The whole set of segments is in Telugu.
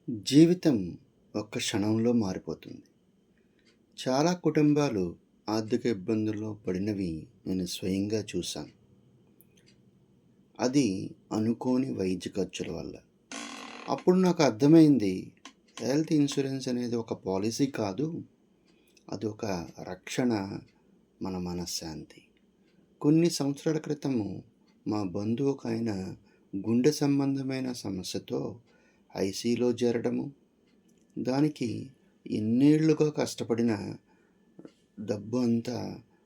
జీవితం ఒక్క క్షణంలో మారిపోతుంది. చాలా కుటుంబాలు ఆర్థిక ఇబ్బందుల్లో పడినవి నేను స్వయంగా చూశాను. అది అనుకోని వైద్య ఖర్చుల వల్ల. అప్పుడు నాకు అర్థమైంది, హెల్త్ ఇన్సూరెన్స్ అనేది ఒక పాలసీ కాదు. అదొక రక్షణ, మన మనశ్శాంతి. కొన్ని సంవత్సరాల క్రితము మా బంధువు ఒకాయన గుండె సంబంధమైన సమస్యతో ఐసీయూలో చేరడము, దానికి ఎన్నేళ్లుగా కష్టపడిన డబ్బు అంతా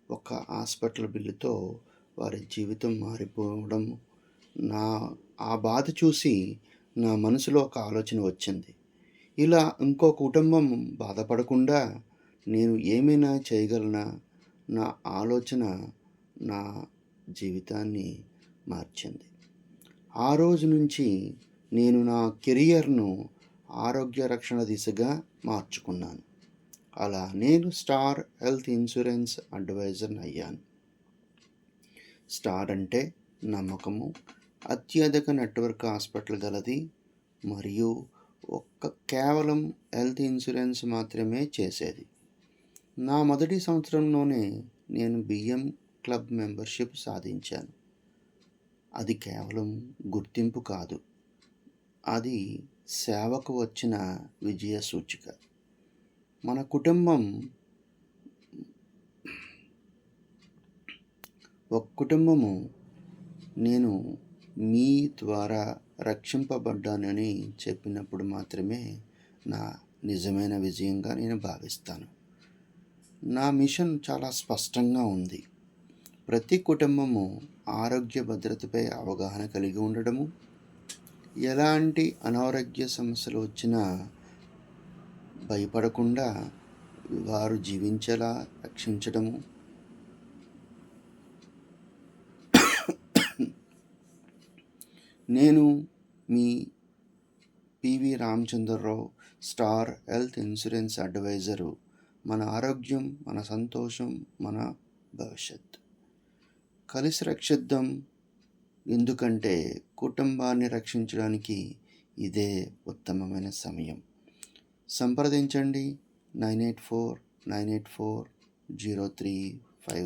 ఒక హాస్పిటల్ బిల్లుతో వారి జీవితం మారిపోవడం, నా ఆ బాధ చూసి నా మనసులో ఒక ఆలోచన వచ్చింది. ఇలా ఇంకో కుటుంబం బాధపడకుండా నేను ఏమైనా చేయగలనా? నా ఆలోచన నా జీవితాన్ని మార్చింది. ఆ రోజు నుంచి నేను నా కెరియర్‌ను ఆరోగ్య రక్షణ దిశగా మార్చుకున్నాను. అలా నేను స్టార్ హెల్త్ ఇన్సూరెన్స్ అడ్వైజర్‌ని అయ్యాను. స్టార్ అంటే నమ్మకము, అత్యధిక నెట్వర్క్ హాస్పిటల్ గలది మరియు కేవలం హెల్త్ ఇన్సూరెన్స్ మాత్రమే చేసేది. నా మొదటి సంవత్సరంలోనే నేను బిఎం క్లబ్ మెంబర్షిప్ సాధించాను. అది కేవలం గుర్తింపు కాదు, అది సేవకు వచ్చిన విజయ సూచిక. మన కుటుంబము నేను మీ ద్వారా రక్షింపబడ్డానని చెప్పినప్పుడు మాత్రమే నా నిజమైన విజయంగా నేను భావిస్తాను. నా మిషన్ చాలా స్పష్టంగా ఉంది. ప్రతి కుటుంబము ఆరోగ్య భద్రతపై అవగాహన కలిగి ఉండడము, ఎలాంటి అనారోగ్య సమస్యలు వచ్చినా భయపడకుండా వారు జీవించేలా రక్షించడము. నేను మీ PV Ramachandra Rao, star health insurance advisor. మన ఆరోగ్యం, మన సంతోషం, మన భవిష్యత్. కలిసి రక్షిద్దాం, ఎందుకంటే కుటుంబాన్ని రక్షించడానికి ఇదే ఉత్తమమైన సమయం. సంప్రదించండి 984 984 03